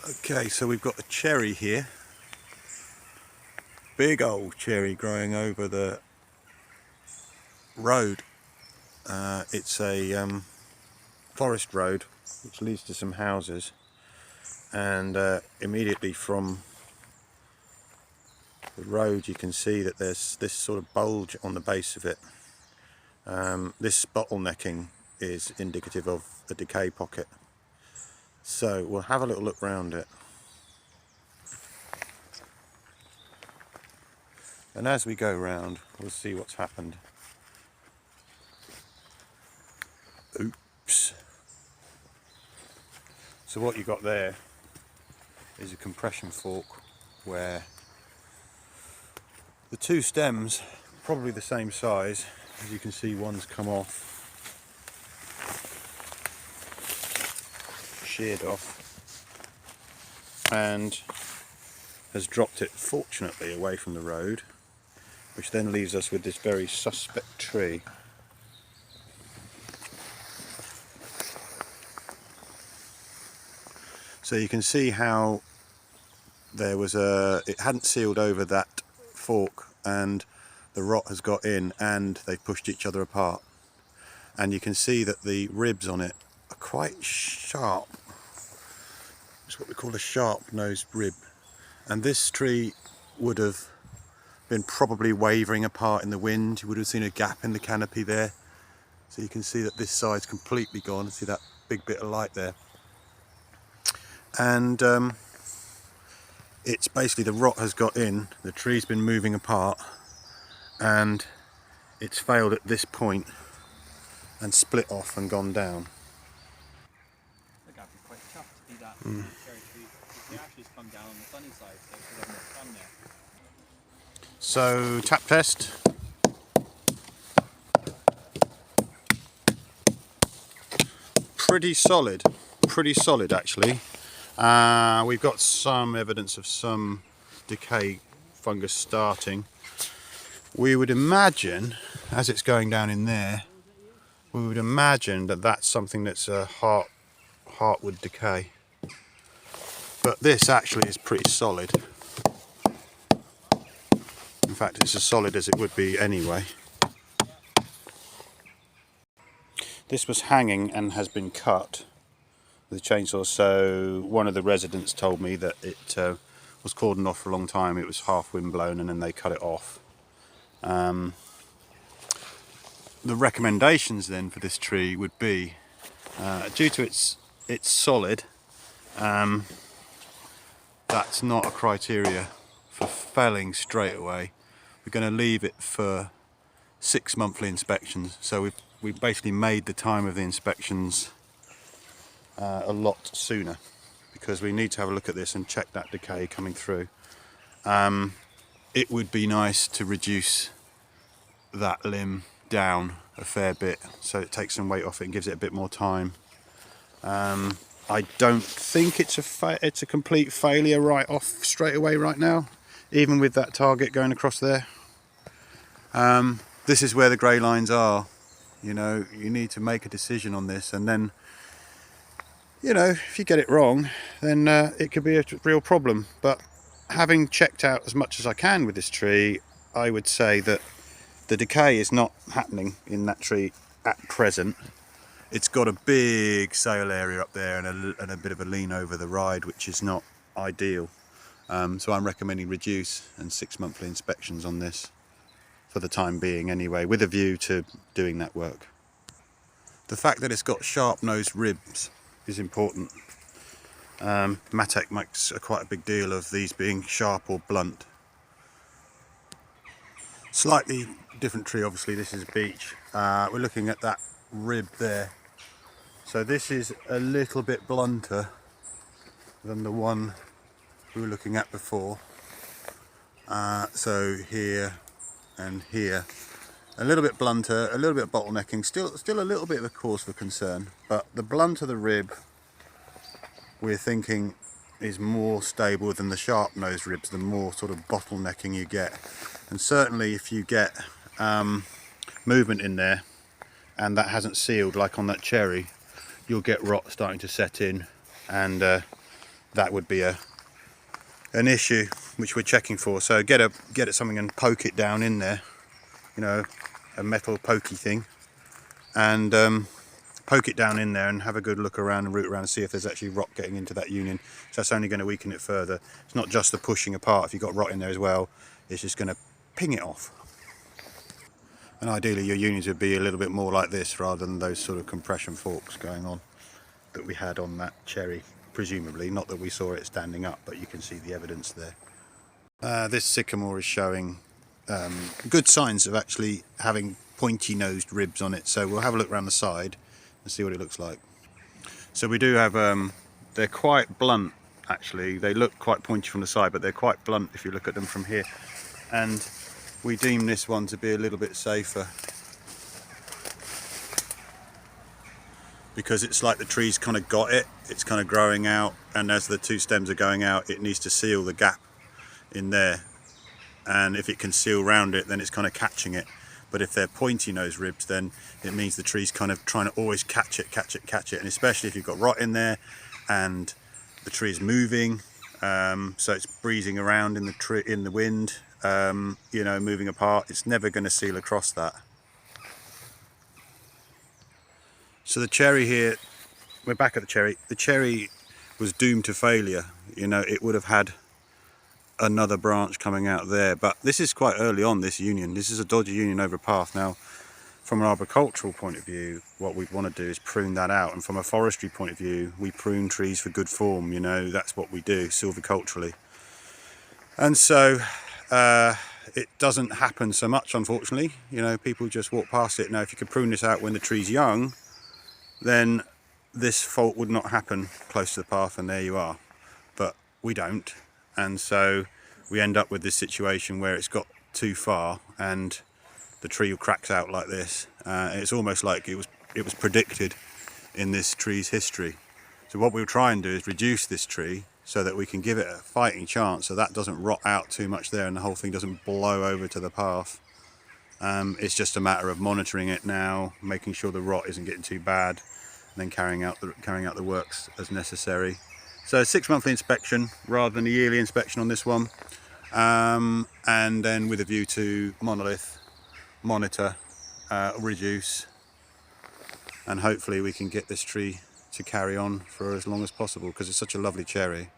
Okay, so we've got a cherry here. Big old cherry growing over the road. It's a forest road which leads to some houses, and immediately from the road you can see that there's this sort of bulge on the base of it. This bottlenecking is indicative of a decay pocket. So we'll have a little look round it. And as we go round, we'll see what's happened. Oops. So what you got there is a compression fork where the two stems, probably the same size, as you can see one's come off, sheared off, and has dropped it fortunately away from the road, which then leaves us with this very suspect tree. So you can see how there was it hadn't sealed over that fork, and the rot has got in and they've pushed each other apart. And you can see that the ribs on it are quite sharp. It's what we call a sharp nosed rib. And this tree would have been probably wavering apart in the wind. You would have seen a gap in the canopy there. So you can see that this side's completely gone. See that big bit of light there. And it's basically the rot has got in, the tree's been moving apart, and it's failed at this point and split off and gone down. I think I'd be quite tough to do that cherry tree. They actually come down on the sunny side, so it should have more sun there. So tap test. Pretty solid actually. We've got some evidence of some decay fungus starting. We would imagine, as it's going down in there, we would imagine that that's something that's a heartwood decay. But this actually is pretty solid. In fact, it's as solid as it would be anyway. This was hanging and has been cut with a chainsaw, so one of the residents told me that it was cordoned off for a long time. It was half windblown and then they cut it off. The recommendations then for this tree would be, due to its solid, that's not a criteria for felling straight away. We're going to leave it for 6 monthly inspections. So we've basically made the time of the inspections a lot sooner, because we need to have a look at this and check that decay coming through. It would be nice to reduce that limb down a fair bit so it takes some weight off it and gives it a bit more time. I don't think it's a complete failure right off straight away right now, even with that target going across there. This is where the grey lines are. You know, you need to make a decision on this, and then, you know, if you get it wrong, then it could be a real problem. But having checked out as much as I can with this tree, I would say that the decay is not happening in that tree at present. It's got a big sail area up there and a bit of a lean over the ride, which is not ideal. So I'm recommending reduce and 6 monthly inspections on this for the time being anyway, with a view to doing that work. The fact that it's got sharp nosed ribs is important. Matek makes quite a big deal of these being sharp or blunt. Slightly different tree, obviously. This is a beech. We're looking at that rib there. So this is a little bit blunter than the one we were looking at before. So here and here, a little bit blunter, a little bit of bottlenecking, still a little bit of a cause for concern, but the blunt of the rib we're thinking is more stable than the sharp nosed ribs, the more sort of bottlenecking you get. And certainly if you get movement in there and that hasn't sealed, like on that cherry, you'll get rot starting to set in, and that would be an issue which we're checking for. So get it something and poke it down in there, you know, a metal pokey thing, and poke it down in there and have a good look around and root around and see if there's actually rot getting into that union. So that's only going to weaken it further. It's not just the pushing apart. If you've got rot in there as well, it's just going to ping it off. And ideally your unions would be a little bit more like this rather than those sort of compression forks going on that we had on that cherry, presumably. Not that we saw it standing up, but you can see the evidence there. This sycamore is showing good signs of actually having pointy nosed ribs on it, so we'll have a look around the side and see what it looks like. So we do have, they're quite blunt actually. They look quite pointy from the side, but they're quite blunt if you look at them from here. And we deem this one to be a little bit safer because it's like the tree's kind of got it. It's kind of growing out, and as the two stems are going out, it needs to seal the gap in there. And if it can seal round it, then it's kind of catching it. But if they're pointy nose ribs, then it means the tree's kind of trying to always catch it. And especially if you've got rot in there and the tree's moving, so it's breezing around in the tree, in the wind, you know, moving apart, it's never going to seal across that. So the cherry here, we're back at the cherry. The cherry was doomed to failure. You know, it would have had another branch coming out there, but this is quite early on, this union. This is a dodgy union over a path. Now from an arboricultural point of view, what we want to do is prune that out, and from a forestry point of view, we prune trees for good form. You know, that's what we do silviculturally. And so it doesn't happen so much, unfortunately. You know, people just walk past it. Now if you could prune this out when the tree's young, then this fault would not happen close to the path, and there you are. But we don't. And so we end up with this situation where it's got too far and the tree cracks out like this. It's almost like it was predicted in this tree's history. So what we'll try and do is reduce this tree so that we can give it a fighting chance, so that doesn't rot out too much there and the whole thing doesn't blow over to the path. It's just a matter of monitoring it now, making sure the rot isn't getting too bad, and then carrying out the works as necessary. So 6-monthly inspection rather than a yearly inspection on this one, and then with a view to monolith, monitor, reduce, and hopefully we can get this tree to carry on for as long as possible because it's such a lovely cherry.